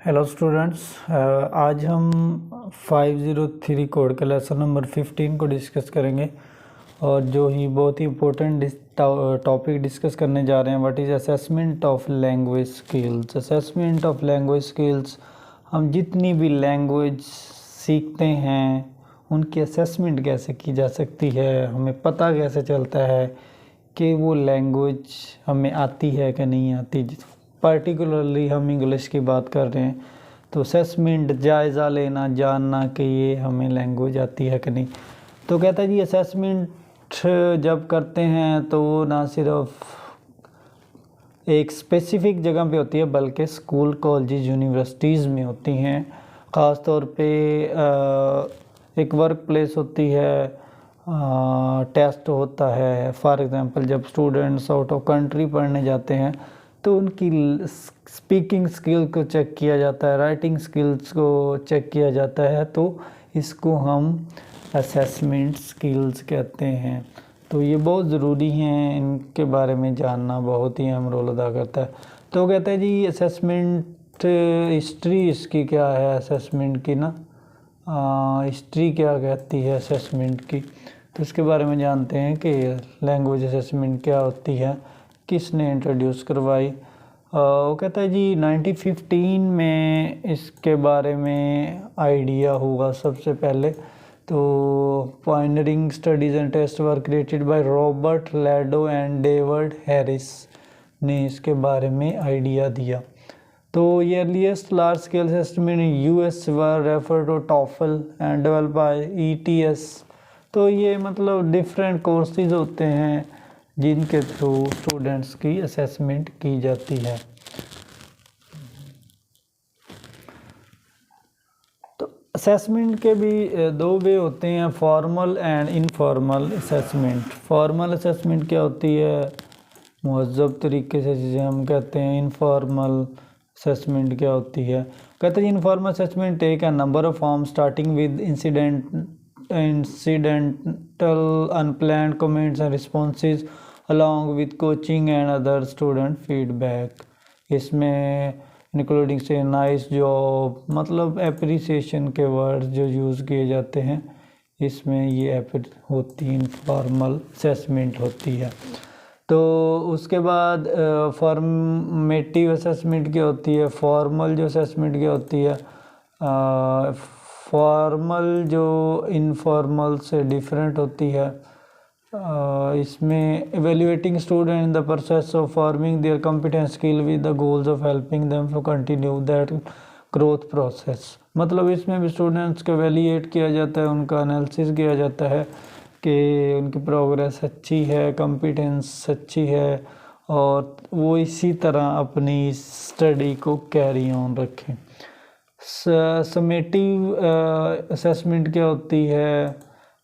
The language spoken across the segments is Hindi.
हेलो स्टूडेंट्स, आज हम 503 कोड के लेसन नंबर 15 को डिस्कस करेंगे और जो ही बहुत ही इम्पोर्टेंट टॉपिक डिस्कस करने जा रहे हैं what is assessment of language skills. Assessment of language skills, हम जितनी भी लैंग्वेज सीखते हैं उनकी असेसमेंट कैसे की जा सकती है, हमें पता कैसे चलता है कि वो लैंग्वेज हमें आती है कि नहीं आती। पर्टिकुलरली हम इंग्लिश की बात कर रहे हैं तो असेसमेंट, जायज़ा लेना, जानना कि ये हमें लैंग्वेज आती है कि नहीं। तो कहता है जी असेसमेंट जब करते हैं तो वो ना सिर्फ एक स्पेसिफिक जगह पे होती है बल्कि स्कूल, कॉलेज, यूनिवर्सिटीज़ में होती हैं। ख़ास तौर पे एक वर्क प्लेस होती है, टेस्ट होता है। फॉर एग्ज़ाम्पल जब स्टूडेंट्स आउट ऑफ कंट्री पढ़ने जाते हैं तो उनकी स्पीकिंग स्किल को चेक किया जाता है, राइटिंग स्किल्स को चेक किया जाता है, तो इसको हम असेसमेंट स्किल्स कहते हैं। तो ये बहुत ज़रूरी हैं, इनके बारे में जानना बहुत ही अहम रोल अदा करता है। तो कहते हैं जी असेसमेंट हिस्ट्री इसकी क्या है, असेसमेंट की ना हिस्ट्री क्या कहती है असेसमेंट की, तो इसके बारे में जानते हैं कि लैंग्वेज असेसमेंट क्या होती है, किसने इंट्रोड्यूस करवाई। वो कहता है जी 1915 में इसके बारे में आइडिया होगा सबसे पहले। तो pioneering studies and test were created by Robert Lado and David Harris ने इसके बारे में आइडिया दिया। तो ये earliest large scale assessment in US were refer to TOEFL and develop by ETS. तो ये मतलब डिफरेंट कोर्सेज होते हैं जिनके थ्रू स्टूडेंट्स की असेसमेंट की जाती है। तो असेसमेंट के भी दो वे होते हैं, formal and informal assessment. Formal assessment क्या होती है, मुहज़्ज़ब तरीके से जिसे हम कहते हैं। इनफॉर्मल असेसमेंट क्या होती है, कहते हैं informal assessment take a number of form starting with incidental unplanned comments and responses along with coaching and other student feedback। इसमें इंक्लूडिंग से नाइस जॉब, मतलब एप्रिसिएशन के वर्ड्स जो यूज़ किए जाते हैं, इसमें ये होती इनफॉर्मल असेसमेंट होती है। तो उसके बाद फॉर्मेटिव असेसमेंट क्या होती है। फॉर्मल जो असेसमेंट क्या होती है, फॉर्मल जो इनफॉर्मल से डिफरेंट होती है। इसमें evaluating student in the process of forming their competence skill with the goals of helping them to continue that growth process. मतलब इसमें भी स्टूडेंट्स को एवेल्युएट किया जाता है, उनका एनालिसिस किया जाता है कि उनकी प्रोग्रेस अच्छी है, कॉम्पिटेंस अच्छी है, और वो इसी तरह अपनी स्टडी को कैरी ऑन रखें। समेटिव असेसमेंट क्या होती है,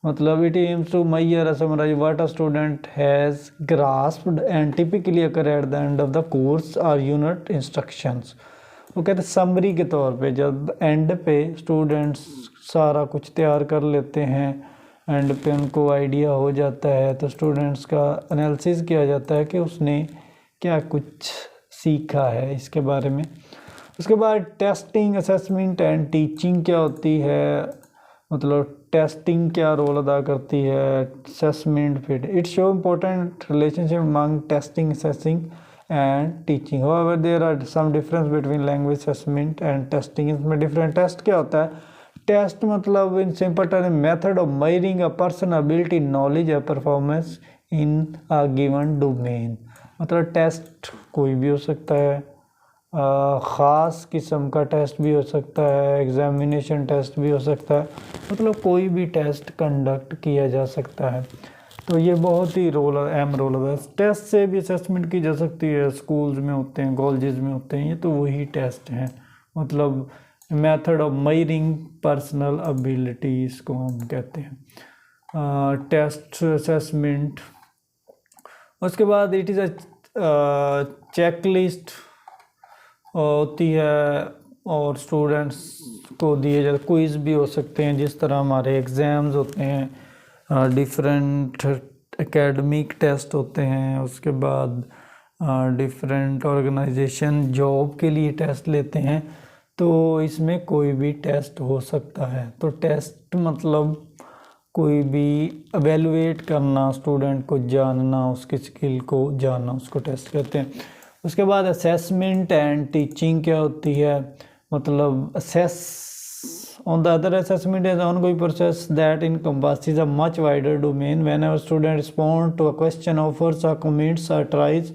मतलब इट एम्स टू मेजर और summarise what a student has grasped and typically occur at the end of the course और यूनिट इंस्ट्रक्शंस। वो कहते हैं समरी के तौर पे जब एंड पे स्टूडेंट्स सारा कुछ तैयार कर लेते हैं, एंड पे उनको आइडिया हो जाता है, तो स्टूडेंट्स का एनालिसिस किया जाता है कि उसने क्या कुछ सीखा है इसके बारे में। उसके बाद टेस्टिंग, असेसमेंट एंड टीचिंग क्या होती है, मतलब टेस्टिंग क्या रोल अदा करती है, assessment fit. It show important relationship among testing, assessing and teaching. However there are some difference between language assessment and testing. इसमें डिफरेंट टेस्ट क्या होता है, टेस्ट मतलब in simple term method of measuring a person ability, knowledge या performance in a given domain. मतलब टेस्ट कोई भी हो सकता है, ख़ास किस्म का टेस्ट भी हो सकता है, एग्जामिनेशन टेस्ट भी हो सकता है, मतलब कोई भी टेस्ट कंडक्ट किया जा सकता है। तो ये बहुत ही अहम रोल है। टेस्ट से भी असेसमेंट की जा सकती है, स्कूल्स में होते हैं, कॉलेजेस में होते हैं, ये तो वही टेस्ट हैं, मतलब method of measuring personal ability इसको हम कहते हैं, टेस्ट असेसमेंट। उसके बाद इट इज़ अ चेकलिस्ट होती है और स्टूडेंट्स को दिए जाते, क्विज़ भी हो सकते हैं जिस तरह हमारे एग्ज़ाम्स होते हैं, डिफरेंट एकेडमिक टेस्ट होते हैं। उसके बाद डिफरेंट ऑर्गेनाइजेशन जॉब के लिए टेस्ट लेते हैं, तो इसमें कोई भी टेस्ट हो सकता है। तो टेस्ट मतलब कोई भी एवेलुएट करना, स्टूडेंट को जानना, उसकी स्किल को जानना, उसको टेस्ट कहते हैं। उसके बाद असेसमेंट एंड टीचिंग क्या होती है, मतलब assess on the other assessment is ongoing process that encompasses a much wider domain. Whenever students respond to a question, offers or comments or tries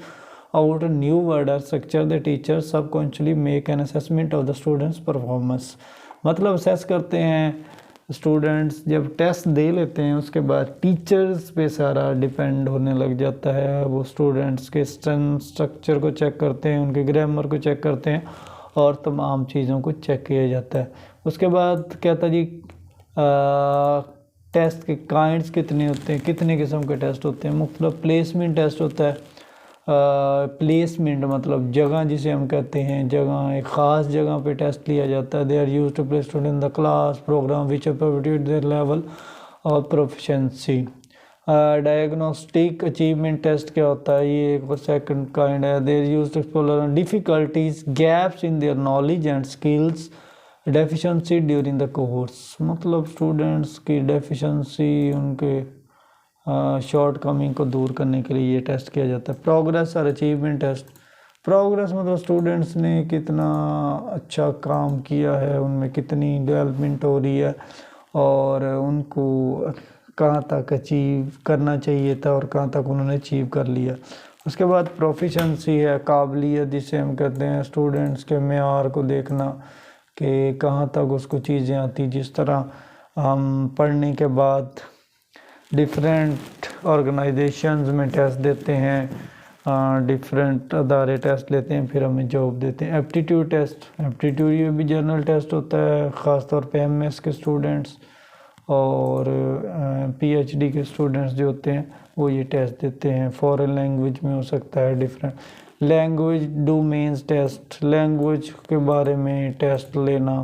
out a new word or structure, the teacher subconsciously make an assessment of the student's performance. मतलब असेस करते हैं स्टूडेंट्स, जब टेस्ट दे लेते हैं उसके बाद टीचर्स पे सारा डिपेंड होने लग जाता है। वो स्टूडेंट्स के स्ट्रक्चर को चेक करते हैं, उनके ग्रामर को चेक करते हैं और तमाम चीज़ों को चेक किया जाता है। उसके बाद क्या था जी, टेस्ट के काइंड्स कितने होते हैं, कितने किस्म के टेस्ट होते हैं। मतलब प्लेसमेंट टेस्ट होता है। प्लेसमेंट मतलब जगह जिसे हम कहते हैं, जगह एक ख़ास जगह पे टेस्ट लिया जाता है। They are use to place student in the class program which appropriate their level of proficiency. Diagnostic achievement test क्या होता है, ये एक सेकंड काइंड है। They're use to explore difficulties gaps in their knowledge and skills deficiency during the course. मतलब स्टूडेंट्स की डेफिशिएंसी, उनके शॉर्ट कमिंग को दूर करने के लिए ये टेस्ट किया जाता है। प्रोग्रेस और अचीवमेंट टेस्ट। प्रोग्रेस मतलब स्टूडेंट्स ने कितना अच्छा काम किया है, उनमें कितनी डेवलपमेंट हो रही है और उनको कहाँ तक अचीव करना चाहिए था और कहाँ तक उन्होंने अचीव कर लिया। उसके बाद प्रोफिशिएंसी है, काबिलियत जिसे हम कहते हैं, स्टूडेंट्स के मेयार को देखना कि कहाँ तक उसको चीज़ें आती। जिस तरह हम पढ़ने के बाद डिफरेंट ऑर्गेनाइजेशंस में टेस्ट देते हैं, डिफरेंट अदारे टेस्ट लेते हैं, फिर हमें जॉब देते हैं। एप्टीट्यूड टेस्ट, एप्टीट्यूड ये भी जनरल टेस्ट होता है, ख़ास तौर पे एमएस के स्टूडेंट्स और पीएचडी के स्टूडेंट्स जो होते हैं वो ये टेस्ट देते हैं। फॉरेन लैंग्वेज में हो सकता है different. Language domains test, language के बारे में टेस्ट लेना।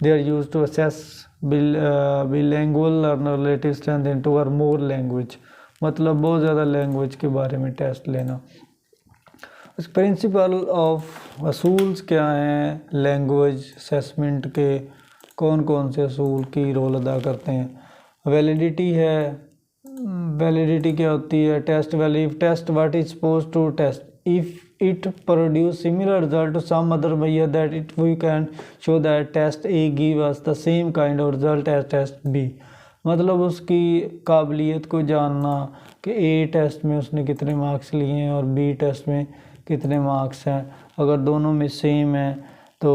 They are use to assess bilingual learner relative strength in 2 or more language, मतलब बहुत ज़्यादा लैंग्वेज के बारे में टेस्ट लेना। उस प्रिंसिपल ऑफ असूल्स क्या हैं लैंग्वेज असेसमेंट के, कौन कौन से असूल की रोल अदा करते हैं। वैलिडिटी है, वैलिडिटी क्या होती है, test value, test what is suppose to test if it produce similar result to some other measure that it we can show that test A give us the same kind of result as test B। मतलब उसकी काबिलियत को जानना कि A टेस्ट में उसने कितने मार्क्स लिए हैं और B टेस्ट में कितने मार्क्स हैं। अगर दोनों में सेम है तो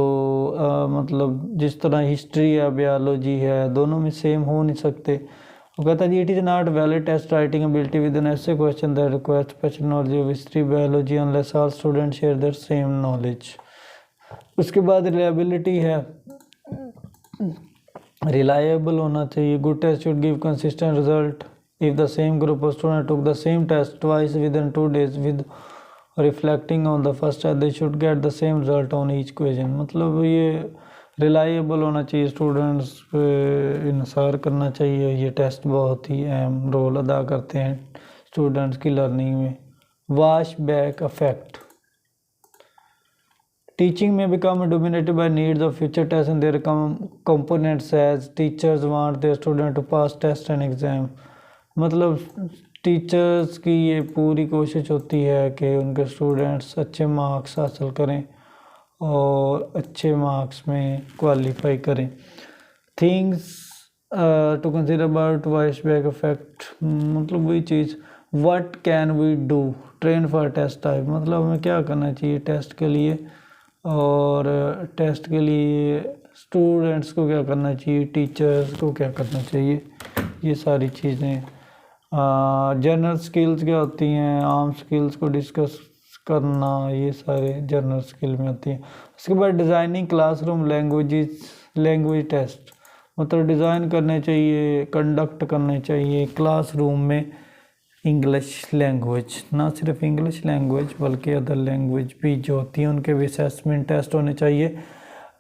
मतलब जिस तरह हिस्ट्री या बायोलॉजी है, दोनों में सेम हो नहीं सकते। वो कहता है जी it is not valid test writing ability with an essay question that requires special knowledge of history biology unless all student share their same knowledge. उसके बाद रिलायबिलिटी है, रिलायबल होना चाहिए। Good test should give consistent result if the same group of student took the same test twice with in 2 days with reflecting on the first test they should get the same result on each question. मतलब ये रिलायबल होना चाहिए, स्टूडेंट्स पे इंसार करना चाहिए। ये टेस्ट बहुत ही अहम रोल अदा करते हैं स्टूडेंट्स की लर्निंग में। वॉश बैक इफेक्ट, टीचिंग में become dominated by needs of future test and their components as teachers want their student to pass test and exam. मतलब टीचर्स की ये पूरी कोशिश होती है कि उनके स्टूडेंट्स अच्छे मार्क्स हासिल करें और अच्छे मार्क्स में क्वालिफाई करें। Things to consider about voice back effect, मतलब वही चीज़। What can we do train for test type, मतलब हमें क्या करना चाहिए टेस्ट के लिए, और टेस्ट के लिए स्टूडेंट्स को क्या करना चाहिए, टीचर्स को क्या करना चाहिए, ये सारी चीज़ें। जनरल स्किल्स क्या होती हैं, आम स्किल्स को डिस्कस करना, ये सारे जनरल स्किल में आती हैं। उसके बाद डिज़ाइनिंग क्लासरूम लैंग्वेज टेस्ट, मतलब डिज़ाइन करने चाहिए, कंडक्ट करने चाहिए क्लासरूम में इंग्लिश लैंग्वेज, ना सिर्फ इंग्लिश लैंग्वेज बल्कि अदर लैंग्वेज भी जो होती हैं उनके भी असेसमेंट टेस्ट होने चाहिए,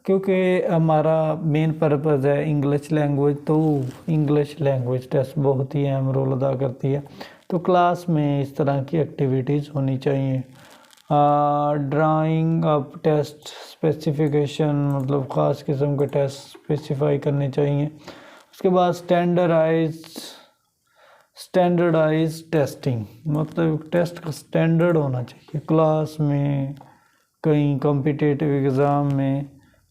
क्योंकि हमारा मेन पर्पज़ है इंग्लिश लैंग्वेज, तो इंग्लिश लैंग्वेज टेस्ट बहुत ही अहम रोल अदा करती है। तो क्लास में इस तरह की एक्टिविटीज़ होनी चाहिए। ड्राइंग अप टेस्ट स्पेसिफिकेशन, मतलब ख़ास किस्म के टेस्ट स्पेसिफाई करने चाहिए। उसके बाद स्टैंडर्डाइज टेस्टिंग, मतलब टेस्ट का स्टैंडर्ड होना चाहिए क्लास में, कहीं कॉम्पिटिटिव एग्ज़ाम में।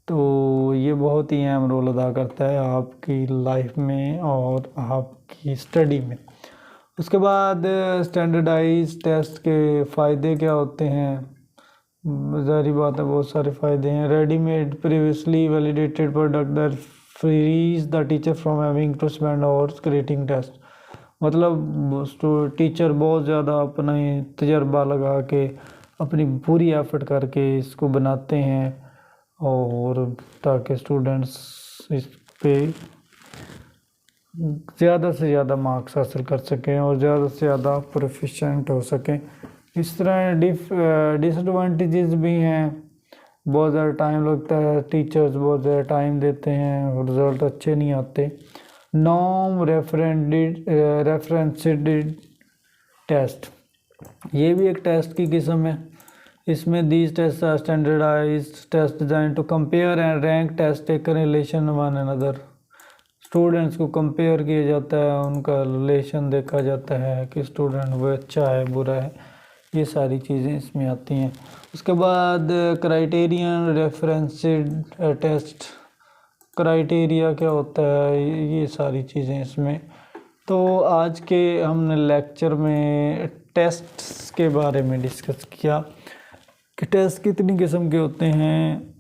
तो ये बहुत ही अहम रोल अदा करता है आपकी लाइफ में और आपकी स्टडी में। उसके बाद स्टैंडर्डाइज टेस्ट के फ़ायदे क्या होते हैं? ज़ाहिर बात है बहुत सारे फ़ायदे हैं। Readymade previously validated product that frees the teacher from having to spend hours creating test, मतलब टीचर बहुत ज़्यादा अपना ही तजर्बा लगा के अपनी पूरी एफर्ट करके इसको बनाते हैं, और ताकि स्टूडेंट्स इस पे ज़्यादा से ज़्यादा मार्क्स हासिल कर सकें और ज़्यादा से ज़्यादा प्रोफिशेंट हो सकें। इस तरह डिसएडवांटेजेस भी हैं, बहुत ज़्यादा टाइम लगता है, टीचर्स बहुत ज़्यादा टाइम देते हैं और रिज़ल्ट अच्छे नहीं आते। नॉन रेफरेंसेड टेस्ट, ये भी एक टेस्ट की किस्म है। इसमें these test are standardised test design to compare and rank test taken relation one another, students को कंपेयर किया जाता है, उनका रिलेशन देखा जाता है कि स्टूडेंट वो अच्छा है बुरा है, ये सारी चीज़ें इसमें आती हैं। उसके बाद क्राइटेरियन रेफरेंसेड टेस्ट, क्राइटेरिया क्या होता है, ये सारी चीज़ें इसमें। तो आज के हमने लेक्चर में टेस्ट्स के बारे में डिस्कस किया कि टेस्ट कितनी किस्म के होते हैं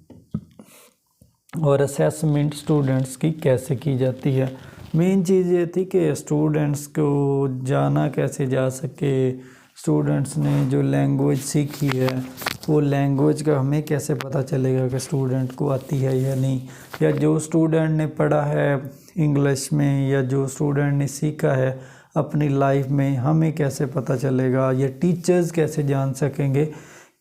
और असेसमेंट स्टूडेंट्स की कैसे की जाती है। मेन चीज़ ये थी कि स्टूडेंट्स को जाना कैसे जा सके, स्टूडेंट्स ने जो लैंग्वेज सीखी है वो लैंग्वेज का हमें कैसे पता चलेगा कि स्टूडेंट को आती है या नहीं, या जो स्टूडेंट ने पढ़ा है इंग्लिश में या जो स्टूडेंट ने सीखा है अपनी लाइफ में हमें कैसे पता चलेगा, या टीचर्स कैसे जान सकेंगे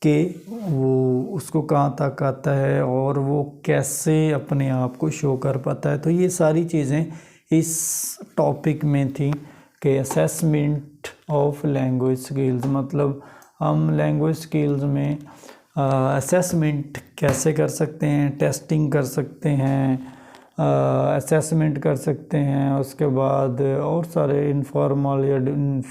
कि वो उसको कहाँ तक आता है और वो कैसे अपने आप को शो कर पाता है। तो ये सारी चीज़ें इस टॉपिक में थी कि असेसमेंट ऑफ लैंग्वेज स्किल्स, मतलब हम लैंग्वेज स्किल्स में असेसमेंट कैसे कर सकते हैं, टेस्टिंग कर सकते हैं, असेसमेंट कर सकते हैं। उसके बाद और सारे इनफॉर्मल या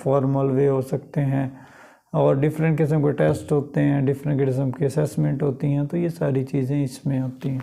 फॉर्मल वे हो सकते हैं, और डिफरेंट किस्म के टेस्ट होते हैं, डिफरेंट किस्म की असेसमेंट होती हैं। तो ये सारी चीज़ें इसमें होती हैं।